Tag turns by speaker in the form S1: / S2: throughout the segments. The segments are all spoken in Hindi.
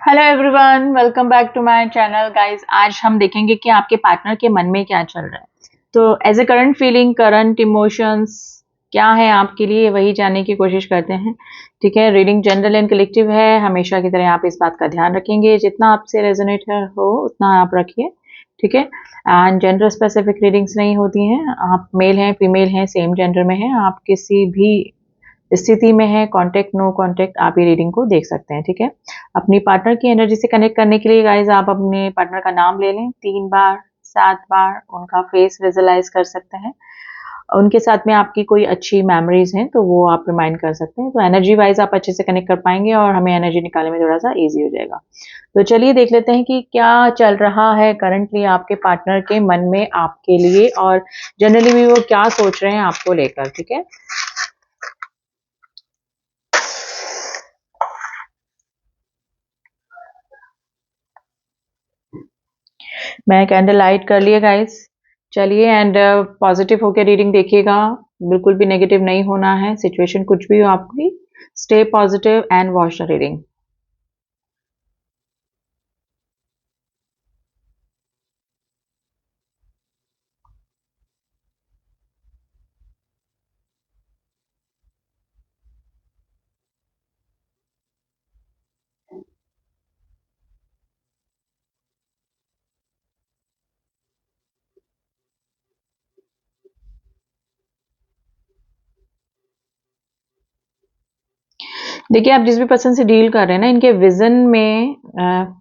S1: Hello everyone, welcome back to my channel guys. आज हम देखेंगे कि आपके पार्टनर के मन में क्या चल रहा है। तो as a current feeling, current emotions क्या है आपके लिए, वही जानने की कोशिश करते हैं। ठीक है, रीडिंग जनरल एंड कलेक्टिव है। हमेशा की तरह आप इस बात का ध्यान रखेंगे, जितना आपसे रेजोनेट हो उतना आप रखिए। ठीक है, एंड जेंडर स्पेसिफिक रीडिंग्स नहीं होती हैं। आप मेल हैं, फीमेल हैं, सेम जेंडर में हैं, आप किसी भी स्थिति में है, कांटेक्ट नो कांटेक्ट, आप ये रीडिंग को देख सकते हैं। ठीक है, अपनी पार्टनर की एनर्जी से कनेक्ट करने के लिए गाइज आप अपने पार्टनर का नाम ले लें 3 बार 7 बार, उनका फेस विजुलाइज कर सकते हैं। उनके साथ में आपकी कोई अच्छी मेमोरीज हैं तो वो आप रिमाइंड कर सकते हैं, तो एनर्जी वाइज आप अच्छे से कनेक्ट कर पाएंगे और हमें एनर्जी निकालने में थोड़ा सा इजी हो जाएगा। तो चलिए देख लेते हैं कि क्या चल रहा है करंटली आपके पार्टनर के मन में आपके लिए, और जनरली भी वो क्या सोच रहे हैं आपको लेकर। ठीक है, मैं कैंडल लाइट कर लिए गाइस। चलिए, एंड पॉजिटिव होकर रीडिंग देखिएगा, बिल्कुल भी नेगेटिव नहीं होना है। सिचुएशन कुछ भी हो आपकी, stay positive and watch the reading. देखिए, आप जिस भी पर्सन से डील कर रहे हैं ना, इनके विजन में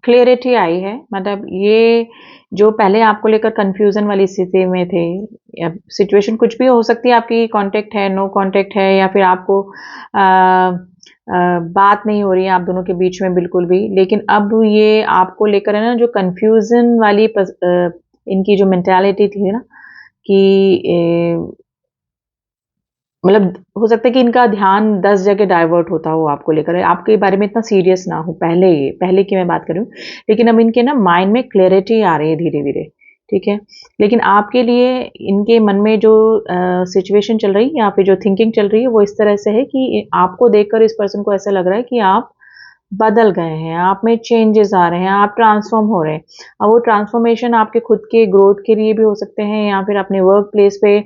S1: क्लियरिटी आई है। मतलब ये जो पहले आपको लेकर कंफ्यूजन वाली स्थिति में थे, या सिचुएशन कुछ भी हो सकती है आपकी, कांटेक्ट है, नो कांटेक्ट है, या फिर आपको बात नहीं हो रही है आप दोनों के बीच में बिल्कुल भी। लेकिन अब ये आपको लेकर है ना, जो कंफ्यूजन वाली इनकी जो मेंटालिटी थी ना कि मतलब हो सकता है कि इनका ध्यान 10 जगह डाइवर्ट होता हो आपको लेकर, आपके बारे में इतना सीरियस ना हो। पहले की मैं बात कर रही हूँ, लेकिन अब इनके ना माइंड में क्लैरिटी आ रही है धीरे धीरे। ठीक है, लेकिन आपके लिए इनके मन में जो सिचुएशन चल रही है या फिर जो थिंकिंग चल रही है वो इस तरह से है कि आपको देखकर इस पर्सन को ऐसा लग रहा है कि आप बदल गए हैं, आप में चेंजेस आ रहे हैं, आप ट्रांसफॉर्म हो रहे हैं। अब वो ट्रांसफॉर्मेशन आपके खुद के ग्रोथ के लिए भी हो सकते हैं, या फिर अपने वर्क प्लेस पे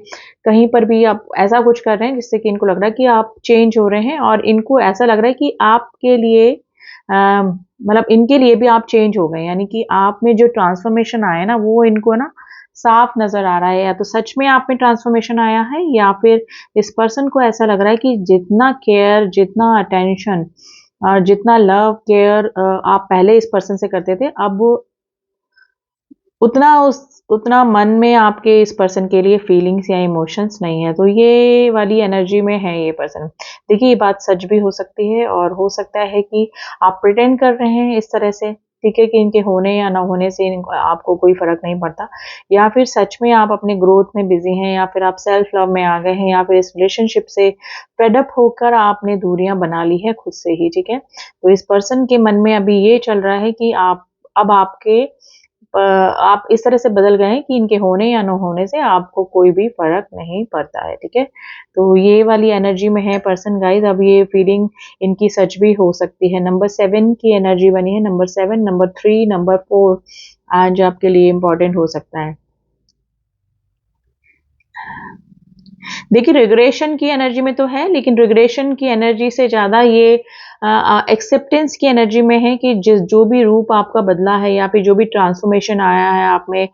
S1: कहीं पर भी आप ऐसा कुछ कर रहे हैं जिससे कि इनको लग रहा है कि आप चेंज हो रहे हैं, और इनको ऐसा लग रहा है कि आपके लिए मतलब इनके लिए भी आप चेंज हो गए। यानी कि आप में जो ट्रांसफॉर्मेशन आया है ना, वो इनको ना साफ नजर आ रहा है। या तो सच में आप में ट्रांसफॉर्मेशन आया है, या फिर इस पर्सन को ऐसा लग रहा है कि जितना केयर, जितना अटेंशन और जितना लव केयर आप पहले इस पर्सन से करते थे, अब उतना मन में आपके इस पर्सन के लिए फीलिंग्स या इमोशंस नहीं है। तो ये वाली एनर्जी में है ये पर्सन। देखिए, ये बात सच भी हो सकती है, और हो सकता है कि आप प्रिटेंड कर रहे हैं इस तरह से। ठीक है, कि इनके होने या ना होने से आपको कोई फर्क नहीं पड़ता, या फिर सच में आप अपने ग्रोथ में बिजी हैं, या फिर आप सेल्फ लव में आ गए हैं, या फिर इस रिलेशनशिप से फेडअप होकर आपने दूरियां बना ली है खुद से ही। ठीक है, तो इस पर्सन के मन में अभी ये चल रहा है कि आप इस तरह से बदल गए हैं कि इनके होने या न होने से आपको कोई भी फर्क नहीं पड़ता है। ठीक है, तो ये वाली एनर्जी में है पर्सन गाइज। अब ये फीलिंग इनकी सच भी हो सकती है। नंबर 7 की एनर्जी बनी है, नंबर 7, नंबर 3, नंबर 4 आज आपके लिए इंपॉर्टेंट हो सकता है। देखिए, रिग्रेशन की एनर्जी में तो है, लेकिन रिग्रेशन की एनर्जी से ज़्यादा ये एक्सेप्टेंस की एनर्जी में है कि जो भी रूप आपका बदला है, या फिर जो भी ट्रांसफॉर्मेशन आया है आप में,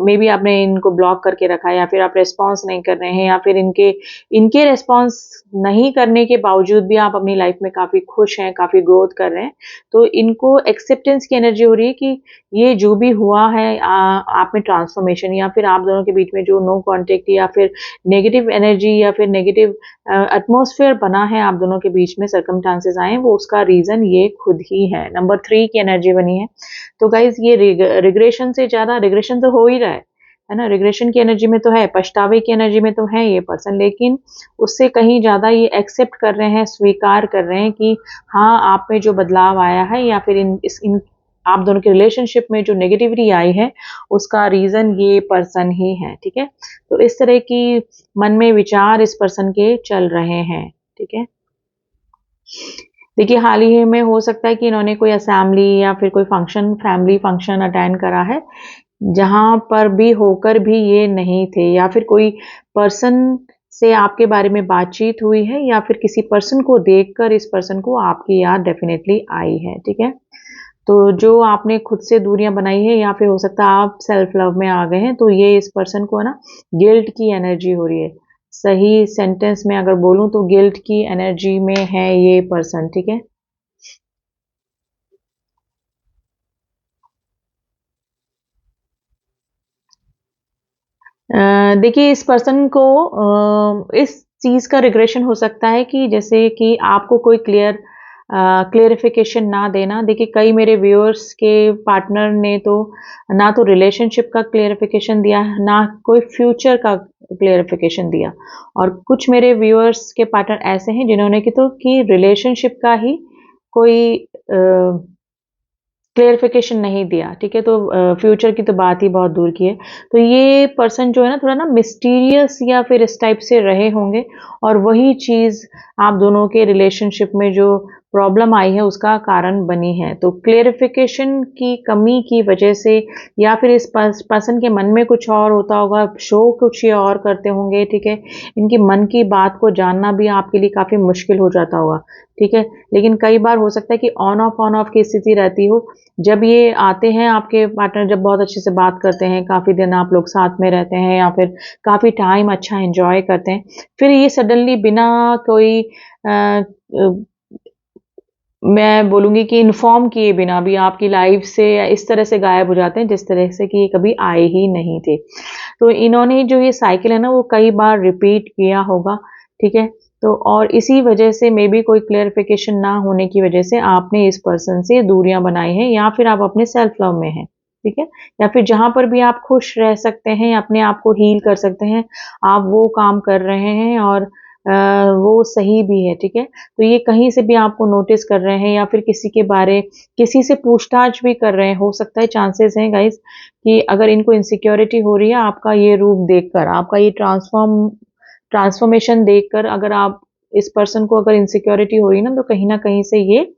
S1: मे बी आपने इनको ब्लॉक करके रखा है, या फिर आप रिस्पॉन्स नहीं कर रहे हैं, या फिर इनके इनके रिस्पॉन्स नहीं करने के बावजूद भी आप अपनी लाइफ में काफ़ी खुश हैं, काफ़ी ग्रोथ कर रहे हैं। तो इनको एक्सेप्टेंस की एनर्जी हो रही है कि ये जो भी हुआ है आप में ट्रांसफॉर्मेशन, या फिर आप दोनों के बीच में जो नो कॉन्टेक्ट या फिर नेगेटिव एनर्जी या फिर नेगेटिव एटमॉस्फेयर बना है आप दोनों के बीच में, सर्कमस्टांसेस आए हैं, वो उसका रीजन ये खुद ही है। नंबर 3 की एनर्जी बनी है। तो गाइज, ये रिग्रेशन से ज्यादा, रिग्रेशन तो हो ही रहा है ना, रिग्रेशन की एनर्जी में तो है, पछतावे की एनर्जी में तो है ये पर्सन, लेकिन उससे कहीं ज्यादा ये एक्सेप्ट कर रहे हैं, स्वीकार कर रहे हैं कि हाँ, आप में जो बदलाव आया है, या फिर इन आप दोनों के रिलेशनशिप में जो नेगेटिविटी आई है, उसका रीजन ये पर्सन ही है। ठीक है, तो इस तरह की मन में विचार इस पर्सन के चल रहे हैं। ठीक है, देखिए हाल ही में हो सकता है कि इन्होंने कोई असेंबली या फिर कोई फंक्शन, फैमिली फंक्शन अटेंड करा है, जहाँ पर भी होकर भी ये नहीं थे, या फिर कोई पर्सन से आपके बारे में बातचीत हुई है, या फिर किसी पर्सन को देखकर इस पर्सन को आपकी याद डेफिनेटली आई है, ठीक है? तो जो आपने खुद से दूरियां बनाई है, या फिर हो सकता है आप सेल्फ लव में आ गए हैं, तो ये इस पर्सन को ना गिल्ट की एनर्जी हो रही है। सही सेंटेंस में अगर बोलूं तो गिल्ट की एनर्जी में है ये पर्सन, ठीक है? देखिए इस पर्सन को इस चीज़ का रिग्रेशन हो सकता है कि जैसे कि आपको कोई क्लियरिफिकेशन ना देना। देखिए कई मेरे व्यूअर्स के पार्टनर ने तो ना तो रिलेशनशिप का क्लियरिफिकेशन दिया, ना कोई फ्यूचर का क्लियरिफिकेशन दिया, और कुछ मेरे व्यूअर्स के पार्टनर ऐसे हैं जिन्होंने कि रिलेशनशिप का ही कोई क्लियरिफिकेशन नहीं दिया, ठीक है? तो फ्यूचर की तो बात ही बहुत दूर की है। तो ये पर्सन जो है ना थोड़ा ना मिस्टीरियस या फिर इस टाइप से रहे होंगे, और वही चीज़ आप दोनों के रिलेशनशिप में जो प्रॉब्लम आई है उसका कारण बनी है। तो क्लियरिफिकेशन की कमी की वजह से, या फिर इस पर्सन के मन में कुछ और होता होगा, शो कुछ ये और करते होंगे, ठीक है? इनकी मन की बात को जानना भी आपके लिए काफ़ी मुश्किल हो जाता होगा, ठीक है? लेकिन कई बार हो सकता है कि ऑन ऑफ की स्थिति रहती हो। जब ये आते हैं आपके पार्टनर, जब बहुत अच्छे से बात करते हैं, काफ़ी दिन आप लोग साथ में रहते हैं, या फिर काफ़ी टाइम अच्छा एंजॉय करते हैं, फिर ये सडनली बिना कोई मैं बोलूँगी कि इन्फॉर्म किए बिना भी आपकी लाइफ से इस तरह से गायब हो जाते हैं, जिस तरह से कि ये कभी आए ही नहीं थे। तो इन्होंने जो ये साइकिल है ना, वो कई बार रिपीट किया होगा, ठीक है? तो और इसी वजह से मे बी कोई क्लियरिफिकेशन ना होने की वजह से आपने इस पर्सन से दूरियां बनाई हैं, या फिर आप अपने सेल्फ लव में हैं, ठीक है? या फिर जहां पर भी आप खुश रह सकते हैं, अपने आप को हील कर सकते हैं, आप वो काम कर रहे हैं, और वो सही भी है, ठीक है? तो ये कहीं से भी आपको नोटिस कर रहे हैं, या फिर किसी से पूछताछ भी कर रहे हैं। हो सकता है, चांसेस हैं गाइस, कि अगर इनको इनसिक्योरिटी हो रही है आपका ये रूप देखकर, आपका ये ट्रांसफॉर्मेशन देखकर, अगर आप इस पर्सन को अगर इनसिक्योरिटी हो रही है ना, तो कहीं ना कहीं से ये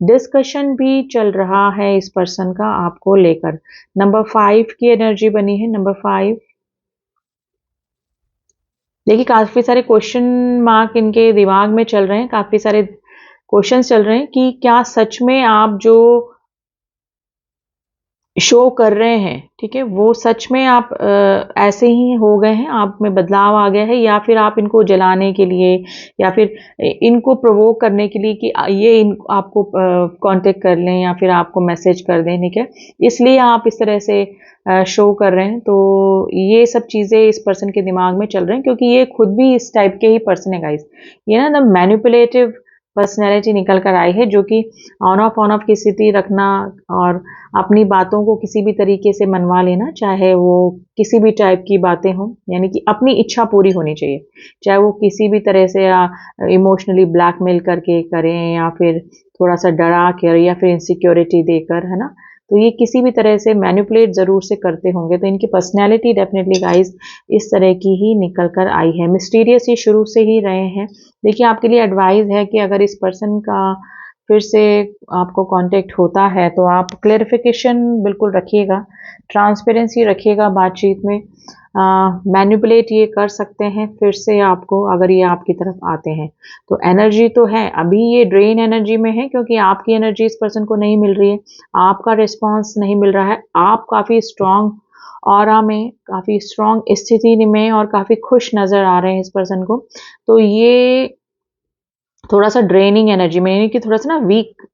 S1: डिस्कशन भी चल रहा है इस पर्सन का आपको लेकर। नंबर 5 की एनर्जी बनी है, नंबर 5। देखिए काफी सारे क्वेश्चन मार्क इनके दिमाग में चल रहे हैं, काफी सारे क्वेश्चंस चल रहे हैं कि क्या सच में आप जो शो कर रहे हैं, ठीक है, वो सच में आप ऐसे ही हो गए हैं, आप में बदलाव आ गया है, या फिर आप इनको जलाने के लिए, या फिर इनको प्रोवोक करने के लिए कि आपको कांटेक्ट कर लें, या फिर आपको मैसेज कर दें, ठीक है? इसलिए आप इस तरह से शो कर रहे हैं। तो ये सब चीज़ें इस पर्सन के दिमाग में चल रहे हैं, क्योंकि ये खुद भी इस टाइप के ही पर्सन है गाइस। ये ना द मैनिपुलेटिव पर्सनैलिटी निकल कर आई है, जो कि ऑन ऑफ की स्थिति रखना, और अपनी बातों को किसी भी तरीके से मनवा लेना, चाहे वो किसी भी टाइप की बातें हों, यानी कि अपनी इच्छा पूरी होनी चाहिए, चाहे वो किसी भी तरह से इमोशनली ब्लैकमेल करके करें, या फिर थोड़ा सा डरा कर, या फिर इनसिक्योरिटी देकर, है ना? तो ये किसी भी तरह से मैनिपुलेट ज़रूर से करते होंगे। तो इनकी पर्सनैलिटी डेफिनेटली गाइज इस तरह की ही निकल कर आई है। मिस्टीरियस ये शुरू से ही रहे हैं। देखिए आपके लिए एडवाइस है कि अगर इस पर्सन का फिर से आपको कांटेक्ट होता है, तो आप क्लेरिफिकेशन बिल्कुल रखिएगा, ट्रांसपेरेंसी रखिएगा बातचीत में। मैनिपुलेट ये कर सकते हैं फिर से आपको, अगर ये आपकी तरफ आते हैं। तो एनर्जी तो है, अभी ये ड्रेन एनर्जी में है, क्योंकि आपकी एनर्जी इस पर्सन को नहीं मिल रही है, आपका रिस्पॉन्स नहीं मिल रहा है, आप काफ़ी स्ट्रांग ऑरा में, काफ़ी स्ट्रांग स्थिति में, और काफ़ी खुश नज़र आ रहे हैं इस पर्सन को। तो ये थोड़ा सा ड्रेनिंग एनर्जी में, यानी कि थोड़ा सा ना वीक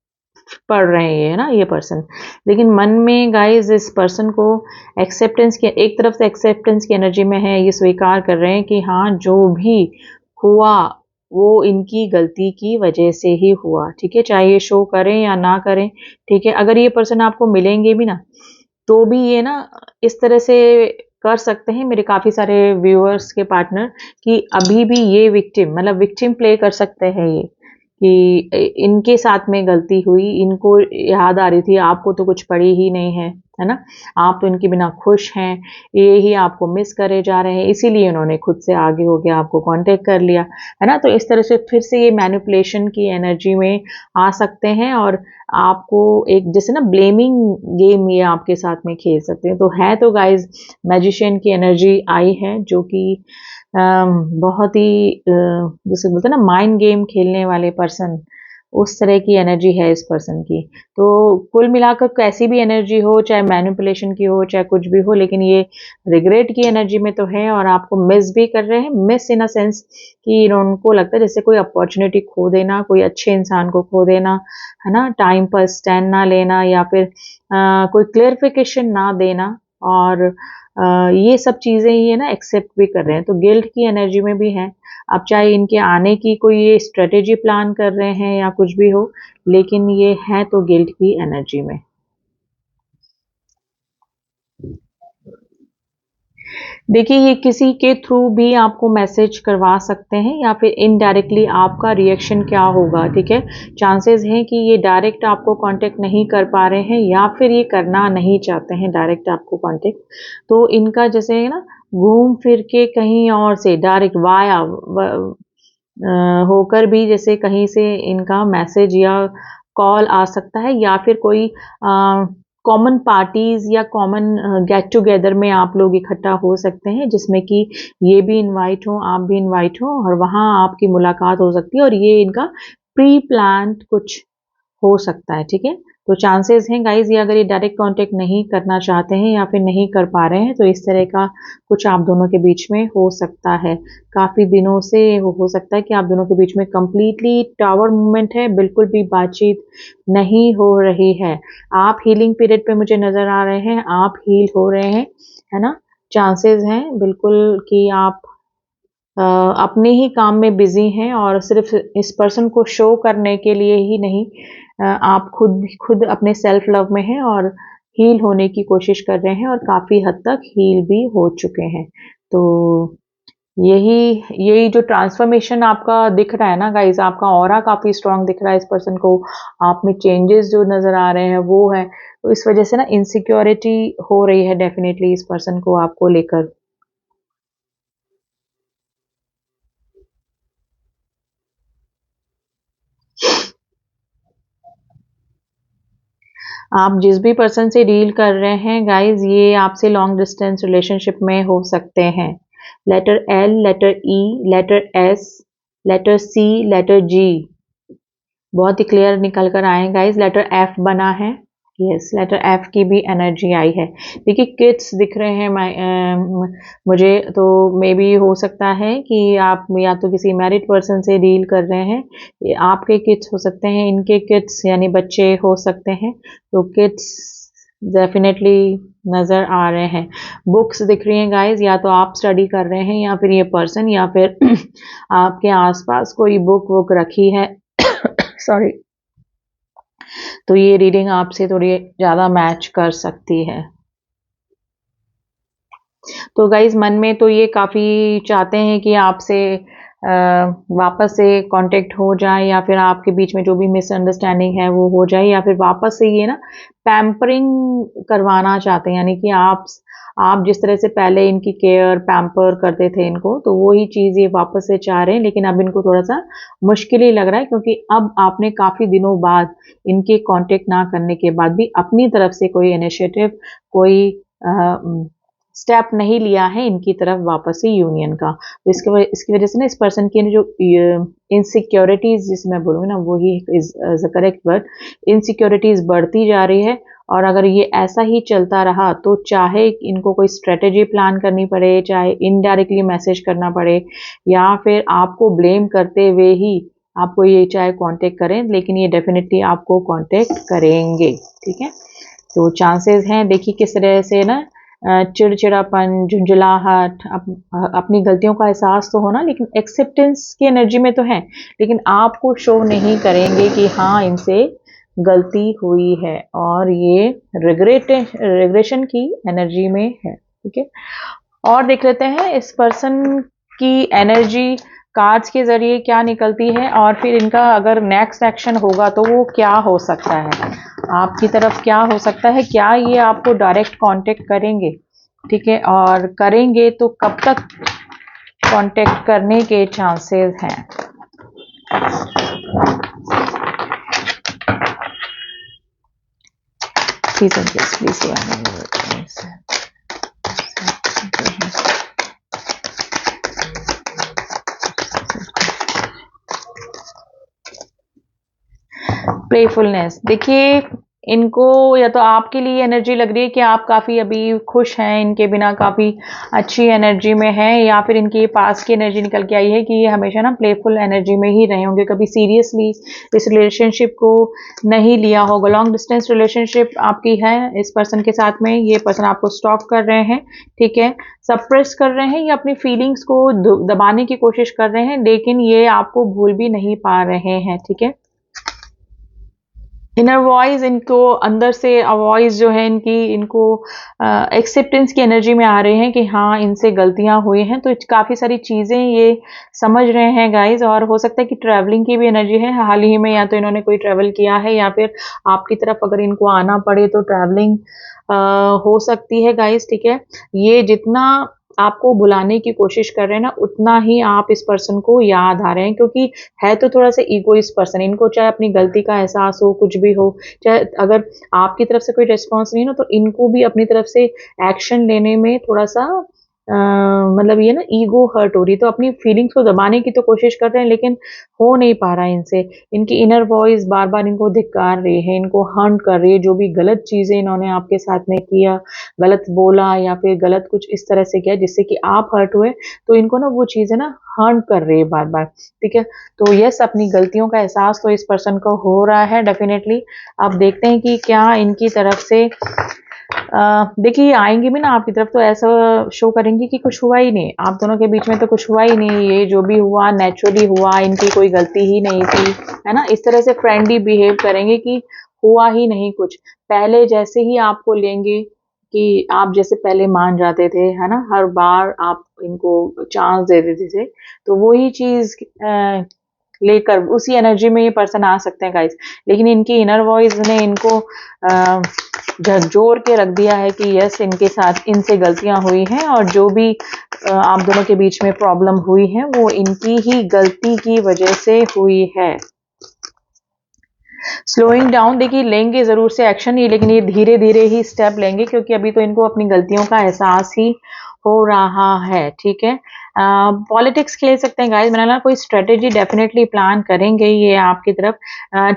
S1: पड़ रहे हैं ये ना, ये पर्सन। लेकिन मन में गाइस इस पर्सन को एक्सेप्टेंस की, एक तरफ से एक्सेप्टेंस की एनर्जी में है, ये स्वीकार कर रहे हैं कि हाँ जो भी हुआ वो इनकी गलती की वजह से ही हुआ, ठीक है? चाहे ये शो करें या ना करें, ठीक है? अगर ये पर्सन आपको मिलेंगे भी ना, तो भी ये ना इस तरह से कर सकते हैं, मेरे काफ़ी सारे व्यूअर्स के पार्टनर, कि अभी भी ये विक्टिम, मतलब विक्टिम प्ले कर सकते हैं ये, कि इनके साथ में गलती हुई, इनको याद आ रही थी आपको तो कुछ पड़ी ही नहीं है ना, आप तो इनके बिना खुश हैं, ये ही आपको मिस करे जा रहे हैं, इसीलिए उन्होंने खुद से आगे हो गया आपको कांटेक्ट कर लिया, है ना। तो इस तरह से फिर से ये मैनिपुलेशन की एनर्जी में आ सकते हैं और आपको एक जैसे ना ब्लेमिंग गेम ये आपके साथ में खेल सकते हैं। तो है तो गाइज मैजिशियन की एनर्जी आई है, जो कि बहुत ही जैसे बोलते हैं ना माइंड गेम खेलने वाले पर्सन, उस तरह की एनर्जी है इस पर्सन की। तो कुल मिलाकर कैसी भी एनर्जी हो, चाहे मैनिपुलेशन की हो, चाहे कुछ भी हो, लेकिन ये रिग्रेट की एनर्जी में तो है और आपको मिस भी कर रहे हैं। मिस इन अ सेंस कि उनको लगता है जैसे कोई अपॉर्चुनिटी खो देना, कोई अच्छे इंसान को खो देना, है ना, टाइम पर स्टैंड ना लेना या फिर कोई क्लेरिफिकेशन ना देना, और ये सब चीज़ें ये ना एक्सेप्ट भी कर रहे हैं। तो गिल्ट की एनर्जी में भी है। अब चाहे इनके आने की कोई ये स्ट्रेटेजी प्लान कर रहे हैं या कुछ भी हो, लेकिन ये है तो गिल्ट की एनर्जी में। देखिए ये किसी के थ्रू भी आपको मैसेज करवा सकते हैं या फिर इनडायरेक्टली आपका रिएक्शन क्या होगा, ठीक है। चांसेस हैं कि ये डायरेक्ट आपको कांटेक्ट नहीं कर पा रहे हैं या फिर ये करना नहीं चाहते हैं डायरेक्ट आपको कांटेक्ट। तो इनका जैसे ना घूम फिर के कहीं और से डायरेक्ट वाया होकर भी जैसे कहीं से इनका मैसेज या कॉल आ सकता है, या फिर कोई कॉमन पार्टीज या कॉमन गेट टुगेदर में आप लोग इकट्ठा हो सकते हैं, जिसमें कि ये भी इनवाइट हो, आप भी इनवाइट हो, और वहाँ आपकी मुलाकात हो सकती है और ये इनका प्री प्लान कुछ हो सकता है, ठीक है। तो चांसेस हैं गाइज ये अगर ये डायरेक्ट कांटेक्ट नहीं करना चाहते हैं या फिर नहीं कर पा रहे हैं, तो इस तरह का कुछ आप दोनों के बीच में हो सकता है। काफ़ी दिनों से हो सकता है कि आप दोनों के बीच में कंप्लीटली टावर मूवमेंट है, बिल्कुल भी बातचीत नहीं हो रही है। आप हीलिंग पीरियड पे मुझे नज़र आ रहे हैं, आप हील हो रहे हैं, है ना। चांसेस हैं बिल्कुल कि आप अपने ही काम में बिजी हैं और सिर्फ इस पर्सन को शो करने के लिए ही नहीं, आप खुद अपने सेल्फ लव में हैं और हील होने की कोशिश कर रहे हैं और काफ़ी हद तक हील भी हो चुके हैं। तो यही यही जो ट्रांसफॉर्मेशन आपका दिख रहा है ना गाइज, आपका ऑरा काफ़ी स्ट्रांग दिख रहा है इस पर्सन को, आप में चेंजेस जो नज़र आ रहे हैं वो है। तो इस वजह से ना इनसिक्योरिटी हो रही है डेफिनेटली इस पर्सन को आपको लेकर। आप जिस भी पर्सन से डील कर रहे हैं गाइज, ये आपसे लॉन्ग डिस्टेंस रिलेशनशिप में हो सकते हैं। लेटर एल, लेटर ई, लेटर एस, लेटर सी, लेटर जी बहुत ही क्लियर निकल कर आए गाइज। लेटर एफ बना है, यस, लेटर एफ की भी एनर्जी आई है। देखिए किड्स दिख रहे हैं मुझे, तो मे बी हो सकता है कि आप या तो किसी मैरिड पर्सन से डील कर रहे हैं, आपके किड्स हो सकते हैं, इनके किड्स यानी बच्चे हो सकते हैं। तो किड्स डेफिनेटली नज़र आ रहे हैं। बुक्स दिख रही हैं गाइज, या तो आप स्टडी कर रहे हैं या फिर ये पर्सन, या फिर आपके आसपास कोई बुक वुक रखी है सॉरी। तो ये रीडिंग आपसे थोड़ी ज़्यादा मैच कर सकती है। तो गाइज मन में तो ये काफ़ी चाहते हैं कि आपसे वापस से कांटेक्ट हो जाए, या फिर आपके बीच में जो भी मिसअंडरस्टैंडिंग है वो हो जाए, या फिर वापस से ये ना पैम्परिंग करवाना चाहते हैं, यानी कि आप जिस तरह से पहले इनकी केयर पैम्पर करते थे इनको, तो वही चीज़ ये वापस से चाह रहे हैं। लेकिन अब इनको थोड़ा सा मुश्किल ही लग रहा है, क्योंकि अब आपने काफ़ी दिनों बाद इनके कांटेक्ट ना करने के बाद भी अपनी तरफ से कोई इनिशिएटिव, कोई स्टेप नहीं लिया है इनकी तरफ वापस से यूनियन का। तो इसकी वजह से ना इस पर्सन की जो इनसिक्योरिटीज, जिसे मैं बोलूँगी ना, वही is the correct word, insecurities बढ़ती जा रही है। और अगर ये ऐसा ही चलता रहा तो चाहे इनको कोई स्ट्रेटेजी प्लान करनी पड़े, चाहे इनडायरेक्टली मैसेज करना पड़े, या फिर आपको ब्लेम करते हुए ही आपको ये चाहे कांटेक्ट करें, लेकिन ये डेफिनेटली आपको कांटेक्ट करेंगे, ठीक है। तो चांसेस हैं, देखिए किस तरह से ना चिड़चिड़ापन, झुंझलाहट, अपनी गलतियों का एहसास तो होना, लेकिन एक्सेप्टेंस की एनर्जी में तो है, लेकिन आपको शो नहीं करेंगे कि हाँ इनसे गलती हुई है, और ये रिग्रेशन की एनर्जी में है, ठीक है। और देख लेते हैं इस पर्सन की एनर्जी कार्ड्स के जरिए क्या निकलती है और फिर इनका अगर नेक्स्ट एक्शन होगा तो वो क्या हो सकता है, आपकी तरफ क्या हो सकता है, क्या ये आपको डायरेक्ट कांटेक्ट करेंगे, ठीक है, और करेंगे तो कब तक कांटेक्ट करने के चांसेस हैं। प्लेफुलनेस, देखिए इनको या तो आपके लिए एनर्जी लग रही है कि आप काफ़ी अभी खुश हैं इनके बिना, काफ़ी अच्छी एनर्जी में हैं, या फिर इनके पास की एनर्जी निकल के आई है कि ये हमेशा ना प्लेफुल एनर्जी में ही रहे होंगे, कभी सीरियसली इस रिलेशनशिप को नहीं लिया होगा। लॉन्ग डिस्टेंस रिलेशनशिप आपकी है इस पर्सन के साथ में, ये पर्सन आपको स्टॉक कर रहे हैं, ठीक है, सप्रेस कर रहे हैं या अपनी फीलिंग्स को दबाने की कोशिश कर रहे हैं, लेकिन ये आपको भूल भी नहीं पा रहे हैं, ठीक है। इनर वॉइस, इनको अंदर से वॉइस जो है इनकी, इनको एक्सेप्टेंस की एनर्जी में आ रहे हैं कि हाँ इनसे गलतियां हुई हैं, तो काफ़ी सारी चीज़ें ये समझ रहे हैं गाइस। और हो सकता है कि ट्रैवलिंग की भी एनर्जी है हाल ही में, या तो इन्होंने कोई ट्रैवल किया है या फिर आपकी तरफ अगर इनको आना पड़े तो ट्रैवलिंग हो सकती है गाइस, ठीक है। ये जितना आपको बुलाने की कोशिश कर रहे हैं ना, उतना ही आप इस पर्सन को याद आ रहे हैं, क्योंकि है तो थोड़ा सा ईगोइस्ट पर्सन, इनको चाहे अपनी गलती का एहसास हो, कुछ भी हो, चाहे अगर आपकी तरफ से कोई रिस्पॉन्स नहीं हो तो इनको भी अपनी तरफ से एक्शन लेने में थोड़ा सा मतलब ये ना ईगो हर्ट हो रही, तो अपनी फीलिंग्स को दबाने की तो कोशिश कर रहे हैं लेकिन हो नहीं पा रहा है इनसे। इनकी इनर वॉइस बार बार इनको धिक्कार रही है, इनको हंट कर रही है, जो भी गलत चीज़ें इन्होंने आपके साथ में किया, गलत बोला या फिर गलत कुछ इस तरह से किया जिससे कि आप हर्ट हुए, तो इनको ना वो चीज़ें ना हंट कर रही है बार बार, ठीक है। तो यस, अपनी गलतियों का एहसास तो इस पर्सन को हो रहा है डेफिनेटली। अब देखते हैं कि क्या इनकी तरफ से देखिए आएंगे भी ना आपकी तरफ तो ऐसा शो करेंगे कि कुछ हुआ ही नहीं, आप दोनों के बीच में तो कुछ हुआ ही नहीं, ये जो भी हुआ नेचुरली हुआ, इनकी कोई गलती ही नहीं थी, है ना। इस तरह से फ्रेंडली बिहेव करेंगे कि हुआ ही नहीं कुछ, पहले जैसे ही आपको लेंगे कि आप जैसे पहले मान जाते थे, है ना, हर बार आप इनको चांस दे देते थे, तो वही चीज लेकर उसी एनर्जी में ये पर्सन आ सकते हैं गाइस। लेकिन इनकी इनर वॉइस ने इनको झकझोर के रख दिया है कि यस इनके साथ इनसे गलतियां हुई हैं, और जो भी आप दोनों के बीच में प्रॉब्लम हुई है वो इनकी ही गलती की वजह से हुई है। स्लोइंग डाउन, देखिए लेंगे जरूर से एक्शन ही, लेकिन ये धीरे धीरे ही स्टेप लेंगे, क्योंकि अभी तो इनको अपनी गलतियों का एहसास ही हो रहा है, ठीक है। पॉलिटिक्स खेल सकते हैं गाइस, मैंने ना कोई स्ट्रेटेजी डेफिनेटली प्लान करेंगे ये आपकी तरफ।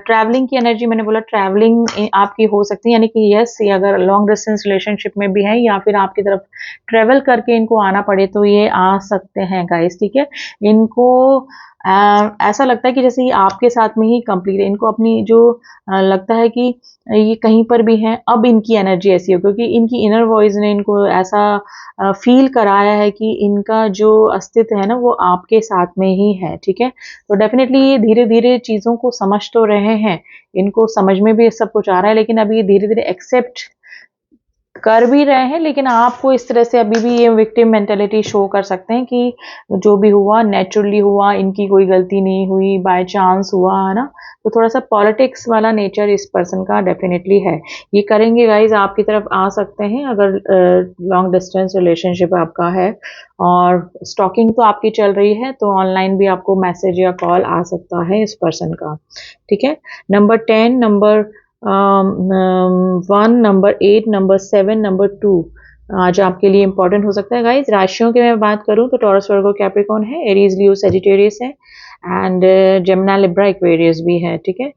S1: ट्रैवलिंग की एनर्जी, मैंने बोला ट्रैवलिंग आपकी हो सकती है, यानी कि यस ये अगर लॉन्ग डिस्टेंस रिलेशनशिप में भी है या फिर आपकी तरफ ट्रैवल करके इनको आना पड़े तो ये आ सकते हैं गाइस, ठीक है। इनको ऐसा लगता है कि जैसे ये आपके साथ में ही कंप्लीट है, इनको अपनी जो लगता है कि ये कहीं पर भी हैं, अब इनकी एनर्जी ऐसी हो, क्योंकि इनकी इनर वॉइस ने इनको ऐसा फील कराया है कि इनका जो अस्तित्व है ना वो आपके साथ में ही है, ठीक है। तो डेफिनेटली ये धीरे धीरे चीज़ों को समझ तो रहे हैं, इनको समझ में भी सब कुछ आ रहा है, लेकिन अभी ये धीरे धीरे एक्सेप्ट कर भी रहे हैं, लेकिन आपको इस तरह से अभी भी ये विक्टिम मेंटेलिटी शो कर सकते हैं कि जो भी हुआ नेचुरली हुआ, इनकी कोई गलती नहीं हुई, बाय चांस हुआ, है ना। तो थोड़ा सा पॉलिटिक्स वाला नेचर इस पर्सन का डेफिनेटली है, ये करेंगे गाइज, आपकी तरफ आ सकते हैं अगर लॉन्ग डिस्टेंस रिलेशनशिप आपका है। और स्टॉकिंग तो आपकी चल रही है, तो ऑनलाइन भी आपको मैसेज या कॉल आ सकता है इस पर्सन का, ठीक है। Number 10, number 1, number 8, number 7, number 2 आज आपके लिए इंपॉर्टेंट हो सकता है गाइज। राशियों की मैं बात करूं तो टॉरस, वर्गो, कैप्रिकॉर्न है, एरीज, लियो, सेजिटेरियस है, एंड जेमिनी, लिब्रा, एक्वेरियस भी है, ठीक है।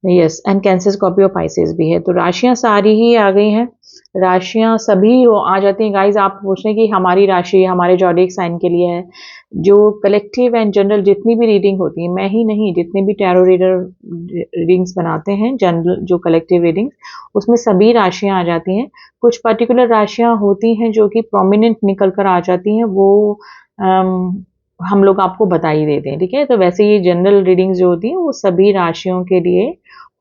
S1: Yes, and cancer, Scorpio, Pisces भी है। तो राशियां सारी ही आ गई हैं, राशियां सभी हो आ जाती हैं गाइज। आप पूछ रहे हैं कि हमारी राशि हमारे जॉडिक साइन के लिए है, जो कलेक्टिव एंड जनरल जितनी भी रीडिंग होती है, मैं ही नहीं जितने भी टैरो रीडर रीडिंग्स बनाते हैं, जनरल जो कलेक्टिव रीडिंग्स, उसमें सभी राशियां आ जाती हैं। कुछ पर्टिकुलर राशियां होती हैं जो कि प्रोमिनेंट निकल कर आ जाती हैं, वो हम लोग आपको बता ही देते हैं, ठीक है। तो वैसे ये जनरल रीडिंग्स जो होती हैं वो सभी राशियों के लिए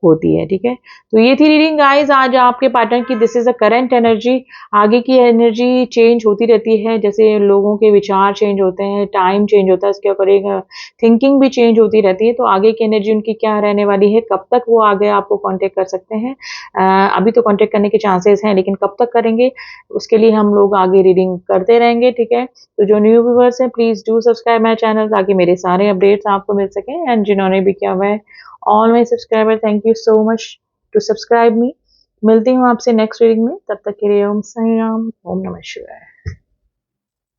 S1: होती है, ठीक है। तो ये थी रीडिंग गाइस आज आपके पार्टनर की। This is a current energy. आगे की एनर्जी चेंज होती रहती है, जैसे लोगों के विचार चेंज होते हैं, टाइम चेंज होता है, उसके अकॉर्डिंग थिंकिंग भी चेंज होती रहती है। तो आगे की एनर्जी उनकी क्या रहने वाली है, कब तक वो आगे आपको कांटेक्ट कर सकते हैं, अभी तो कांटेक्ट करने के चांसेस हैं, लेकिन कब तक करेंगे उसके लिए हम लोग आगे रीडिंग करते रहेंगे, ठीक है। तो जो न्यू व्यूअर्स हैं please do subscribe my channel ताकि मेरे सारे अपडेट्स आपको मिल सकें, एंड जिन्होंने भी किया हुआ है all my subscriber, thank you so much to subscribe me. मिलती हूँ आपसे नेक्स्ट रीडिंग में, तब तक के लिए ओम साई राम, ओम नमः शिवाय।